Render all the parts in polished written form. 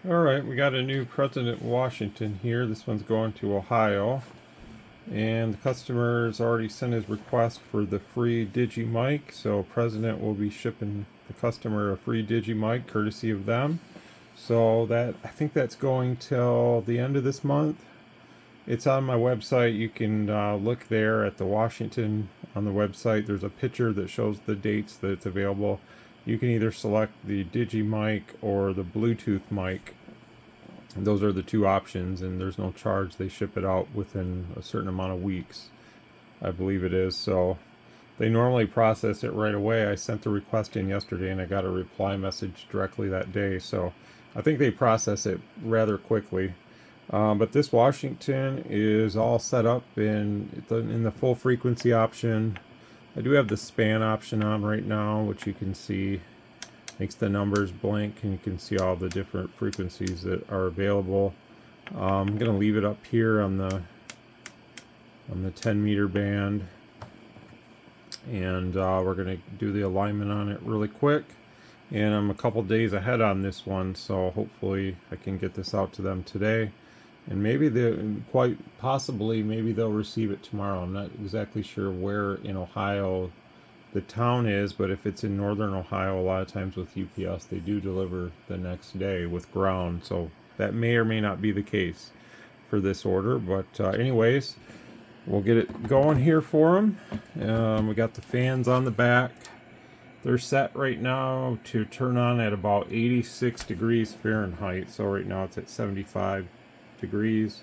Alright, we got a new President Washington here. This one's going to Ohio. And the customer's already sent his request for the free Digi-Mic. So President will be shipping the customer a free Digi-Mic courtesy of them. So I think that's going till the end of this month. It's on my website. You can look there at the Washington on the website. There's a picture that shows the dates that it's available. You can either select the Digi-Mic or the Bluetooth mic. And those are the two options, and there's no charge. They ship it out within a certain amount of weeks, I believe it is. So they normally process it right away. I sent the request in yesterday and I got a reply message directly that day. So I think they process it rather quickly. But this Washington is all set up in the full frequency option. I do have the span option on right now, which you can see makes the numbers blank, and you can see all the different frequencies that are available. I'm going to leave it up here on the 10 meter band, and we're going to do the alignment on it really quick. And I'm a couple days ahead on this one, so hopefully I can get this out to them today. And maybe quite possibly, maybe they'll receive it tomorrow. I'm not exactly sure where in Ohio the town is, but if it's in northern Ohio, a lot of times with UPS, they do deliver the next day with ground. So that may or may not be the case for this order. But anyways, we'll get it going here for them. We got the fans on the back. They're set right now to turn on at about 86 degrees Fahrenheit. So right now it's at 75 degrees.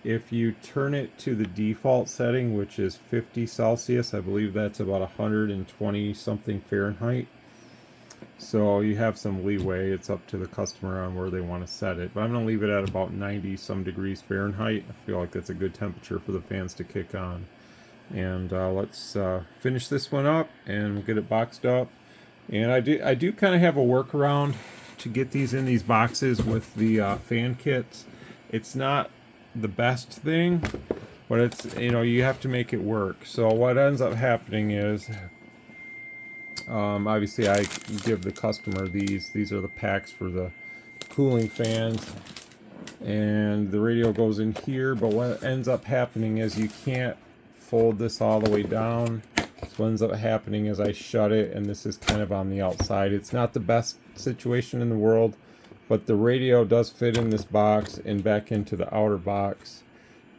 If you turn it to the default setting, which is 50 Celsius, I believe that's about 120 something Fahrenheit. So you have some leeway. It's up to the customer on where they want to set it. But I'm going to leave it at about 90 some degrees Fahrenheit. I feel like that's a good temperature for the fans to kick on. And let's finish this one up and we'll get it boxed up. And I do kind of have a workaround to get these in these boxes with the fan kits. It's not the best thing, but it's, you have to make it work. So what ends up happening is, obviously I give the customer these are the packs for the cooling fans, and the radio goes in here. But what ends up happening is you can't fold this all the way down. So what ends up happening is I shut it, and this is kind of on the outside. It's not the best situation in the world, but the radio does fit in this box and back into the outer box,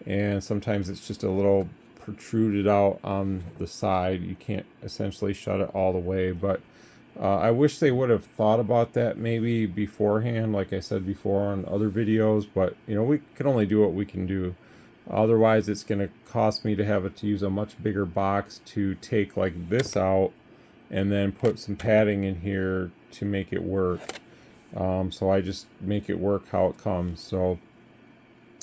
and sometimes it's just a little protruded out on the side. You can't essentially shut it all the way, but I wish they would have thought about that maybe beforehand, like I said before on other videos. But we can only do what we can do. Otherwise it's going to cost me to have to use a much bigger box to take like this out and then put some padding in here to make it work. So I just make it work how it comes. So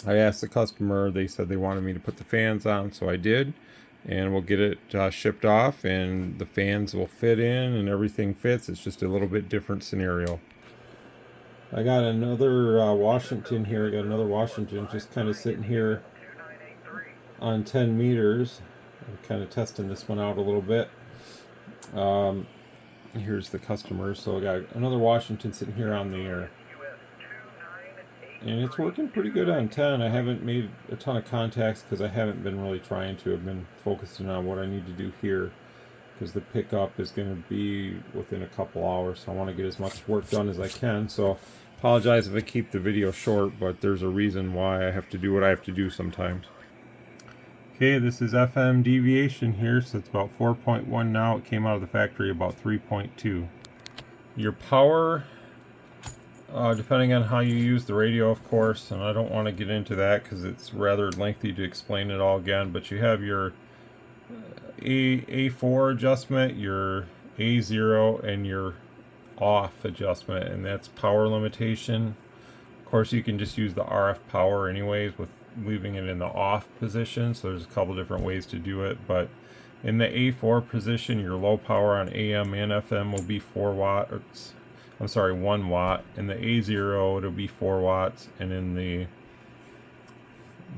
I asked the customer, they said they wanted me to put the fans on, so I did, and we'll get it shipped off, and the fans will fit in and everything fits. It's just a little bit different scenario. I got another Washington here. I got another Washington just kind of sitting here on 10 meters. I'm kind of testing this one out a little bit. Here's the customer. So I got another Washington sitting here on the air, and it's working pretty good on 10. I haven't made a ton of contacts because I haven't been really trying to. I've been focusing on what I need to do here, because the pickup is going to be within a couple hours, so I want to get as much work done as I can. So apologize if I keep the video short, but there's a reason why I have to do what I have to do sometimes. Okay, this is FM deviation here, so it's about 4.1 now. It came out of the factory about 3.2. Your power, depending on how you use the radio, of course, and I don't want to get into that because it's rather lengthy to explain it all again, but you have your A4 adjustment, your A0, and your off adjustment, and that's power limitation. Of course, you can just use the RF power anyways with leaving it in the off position, so there's a couple different ways to do it. But in the A4 position, your low power on AM and FM will be 1 watt. In the A0 it'll be 4 watts, and in the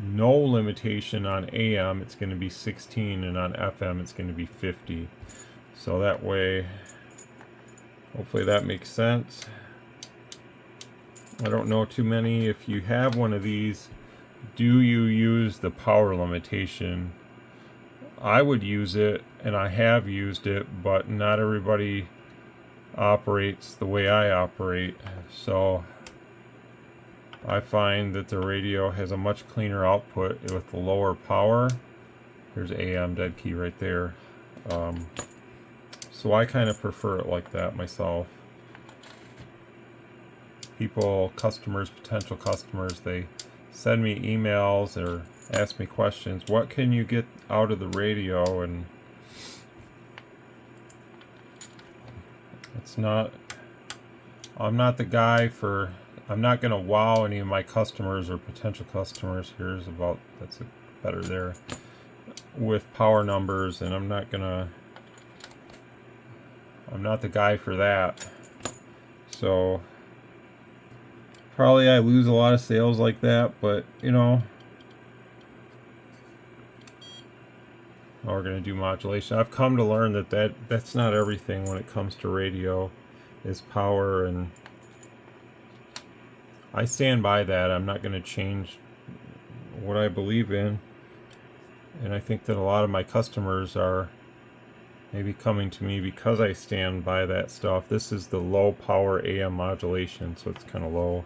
no limitation on AM it's going to be 16, and on FM it's going to be 50. So that way, hopefully that makes sense. I don't know too many. If you have one of these, do you use the power limitation? I would use it, and I have used it, but not everybody operates the way I operate. So I find that the radio has a much cleaner output with the lower power. There's AM dead key right there. So I kind of prefer it like that myself. People, customers, potential customers, they send me emails or ask me questions. What can you get out of the radio? And it's not, I'm not the guy for, I'm not going to wow any of my customers or potential customers. Here's about, that's better there, with power numbers, and I'm not the guy for that. So probably I lose a lot of sales like that, but you know, now we're going to do modulation. I've come to learn that's not everything when it comes to radio, is power, and I stand by that. I'm not going to change what I believe in, and I think that a lot of my customers are maybe coming to me because I stand by that stuff. This is the low power AM modulation, so it's kind of low.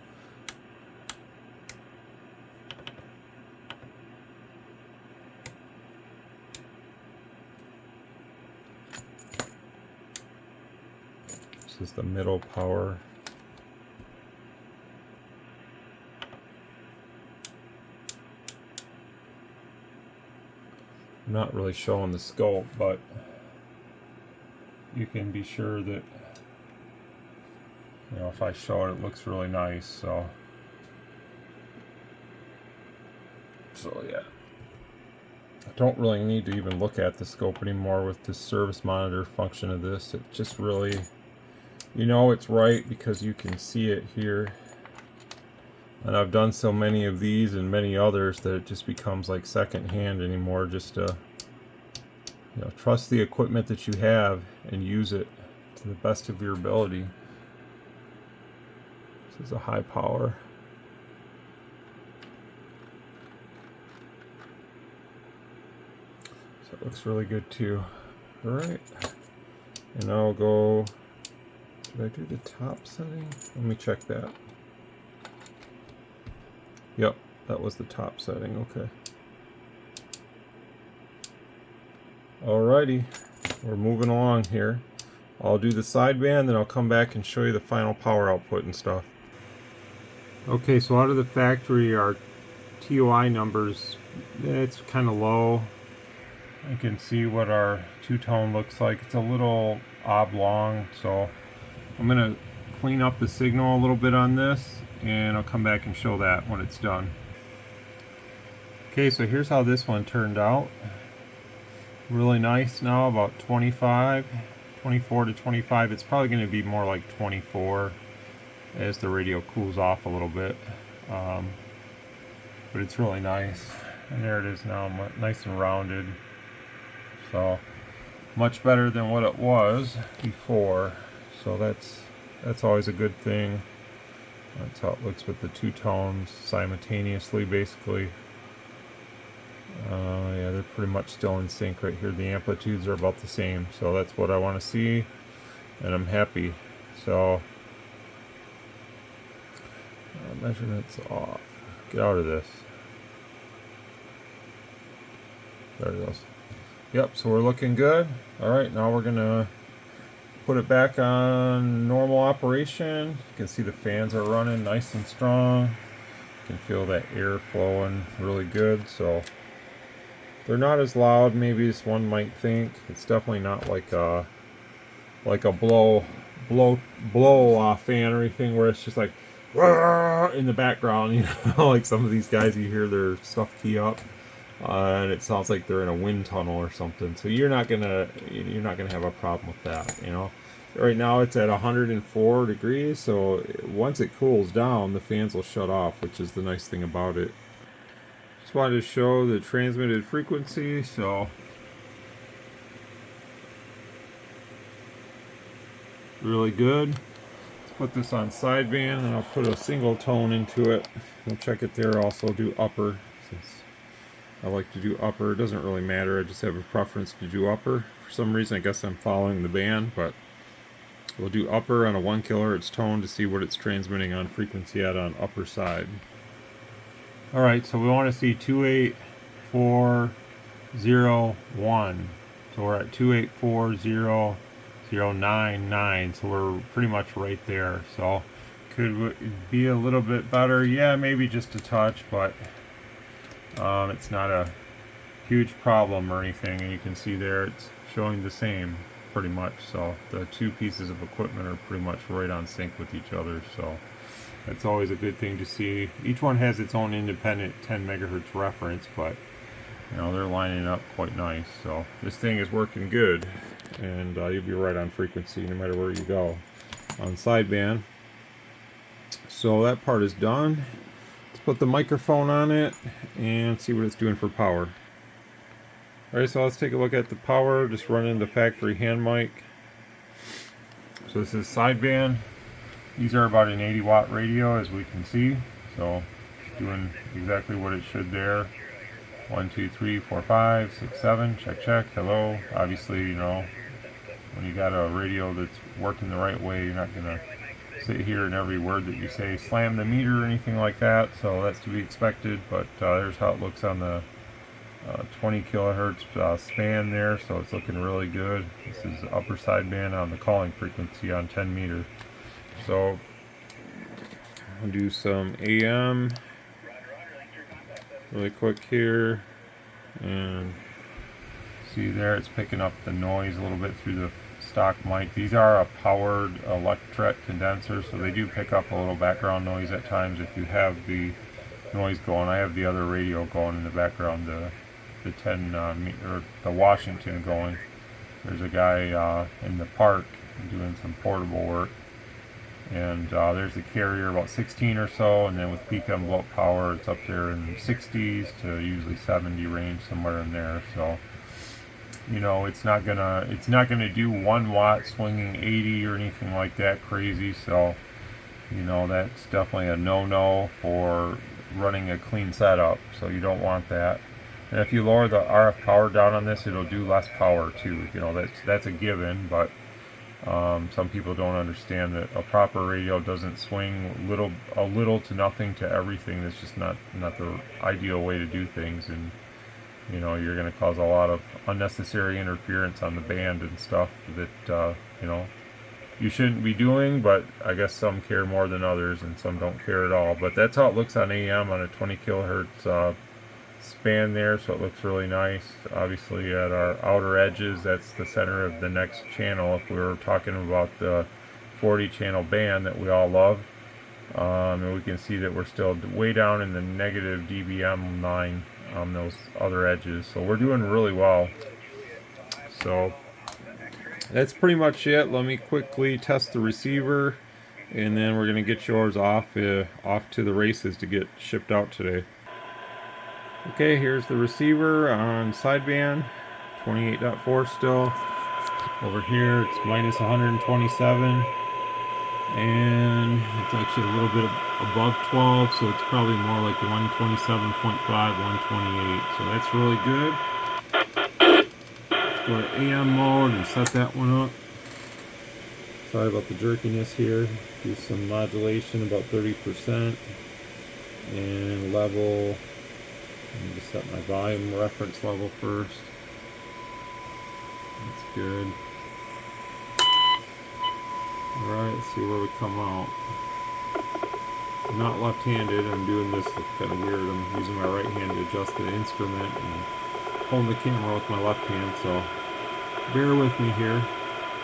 This is the middle power. I'm not really showing the scope, but you can be sure that, you know, if I show it, it looks really nice. So yeah, I don't really need to even look at the scope anymore with the service monitor function of this. It just really, you know, it's right because you can see it here. And I've done so many of these and many others that it just becomes like secondhand anymore. Just to, you know, trust the equipment that you have and use it to the best of your ability. This is a high power. So it looks really good too. All right, and I'll go. Did I do the top setting? Let me check that. Yep, that was the top setting. Okay. Alrighty, we're moving along here. I'll do the sideband, then I'll come back and show you the final power output and stuff. Okay, so out of the factory, our TOI numbers, it's kind of low. You can see what our two-tone looks like. It's a little oblong, so I'm going to clean up the signal a little bit on this, and I'll come back and show that when it's done. Okay, so here's how this one turned out. Really nice now, about 24 to 25. It's probably going to be more like 24 as the radio cools off a little bit. But it's really nice. And there it is now, nice and rounded. So much better than what it was before. So that's always a good thing. That's how it looks with the two tones simultaneously, basically. Yeah, they're pretty much still in sync right here. The amplitudes are about the same, so that's what I want to see, and I'm happy. So measurements off. Get out of this. There it goes. Yep, so we're looking good. Alright, now we're gonna put it back on normal operation. You can see the fans are running nice and strong. You can feel that air flowing really good. So they're not as loud maybe as one might think. It's definitely not like a blow fan or anything where it's just like in the background, you know, like some of these guys you hear their stuff key up. And it sounds like they're in a wind tunnel or something. So you're not gonna have a problem with that, you know. Right now it's at 104 degrees, so once it cools down, the fans will shut off, which is the nice thing about it. Just wanted to show the transmitted frequency, so really good. It's put this on sideband, and I'll put a single tone into it. We'll check it there. Also do upper, since I like to do upper. It doesn't really matter. I just have a preference to do upper. For some reason, I guess I'm following the band, but we'll do upper on a 1 kHz tone to see what it's transmitting on frequency at on upper side. Alright, so we want to see 28401. So we're at 2840099, so we're pretty much right there. So could it be a little bit better? Yeah, maybe just a touch, but it's not a huge problem or anything. And you can see there it's showing the same pretty much. So the two pieces of equipment are pretty much right on sync with each other. So that's always a good thing to see. Each one has its own independent 10 megahertz reference, but you know, they're lining up quite nice. So this thing is working good, and you'll be right on frequency no matter where you go on sideband. So that part is done. Let's put the microphone on it and see what it's doing for power. Alright, so let's take a look at the power. Just running the factory hand mic. So this is sideband. These are about an 80 watt radio, as we can see. So it's doing exactly what it should there. 1, 2, 3, 4, 5, 6, 7. Check, check. Hello. Obviously, you know, when you got a radio that's working the right way, you're not gonna sit here and every word that you say slam the meter or anything like that. So that's to be expected. But there's how it looks on the 20 kilohertz span there. So it's looking really good. This is upper sideband on the calling frequency on 10 meter. So I'll do some AM really quick here, and see there it's picking up the noise a little bit through the stock mic. These are a powered electret condenser, so they do pick up a little background noise at times if you have the noise going. I have the other radio going in the background, the 10 or the Washington going. There's a guy in the park doing some portable work. And there's the carrier, about 16 or so, and then with peak envelope power it's up there in the 60s to usually 70 range, somewhere in there. So you know, it's not gonna do 1 watt swinging 80 or anything like that crazy. So you know, that's definitely a no-no for running a clean setup, so you don't want that. And if you lower the RF power down on this, it'll do less power too. You know, that's a given, but some people don't understand that a proper radio doesn't swing a little to nothing to everything. That's just not the ideal way to do things, and you know, you're going to cause a lot of unnecessary interference on the band and stuff that you know, you shouldn't be doing. But I guess some care more than others, and some don't care at all. But that's how it looks on AM on a 20 kilohertz span there, so it looks really nice. Obviously at our outer edges, that's the center of the next channel if we were talking about the 40 channel band that we all love. And we can see that we're still way down in the negative dBm line on those other edges, so we're doing really well. So that's pretty much it. Let me quickly test the receiver, and then we're going to get yours off to the races to get shipped out today. Okay, here's the receiver on sideband, 28.4 still. Over here it's minus 127, and it's actually a little bit above 12, so it's probably more like 127.5, 128. So that's really good. Let's go to AM mode and set that one up. Sorry about the jerkiness here. Do some modulation, about 30%, and level. Let me just set my volume reference level first. That's good. Alright, let's see where we come out. I'm not left-handed. I'm doing this kind of weird. I'm using my right hand to adjust the instrument and holding the camera with my left hand, so bear with me here.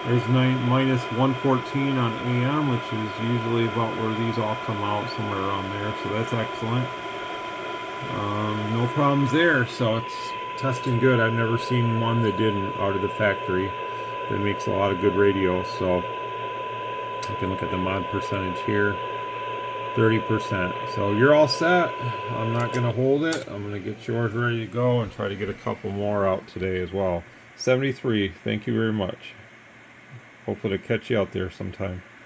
There's minus 114 on AM, which is usually about where these all come out, somewhere around there, so that's excellent. No problems there, so it's testing good. I've never seen one that didn't out of the factory. That makes a lot of good radios. So you can look at the mod percentage here, 30%. So you're all set. I'm not going to hold it. I'm going to get yours ready to go and try to get a couple more out today as well. 73. Thank you very much. Hopefully to catch you out there sometime.